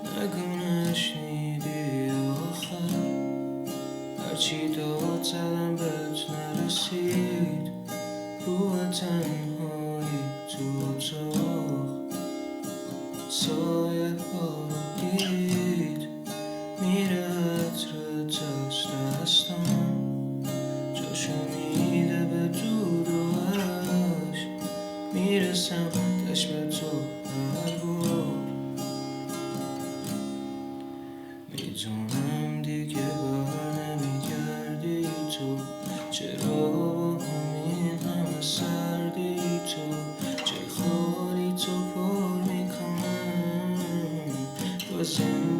نگو نشنیدی آخر، هرچی داد زدم بهت نرسید. روح تنهایی تو اتاق سایه ها رو دید، میره عطر دست دستم، جاشو میده به دود و عشق، میرسم تش به تو هر بار. میدونم دیگه بر نمیگردی تو، چرا با همین همه سردی تو، چه خالی تو پر میکنم بازم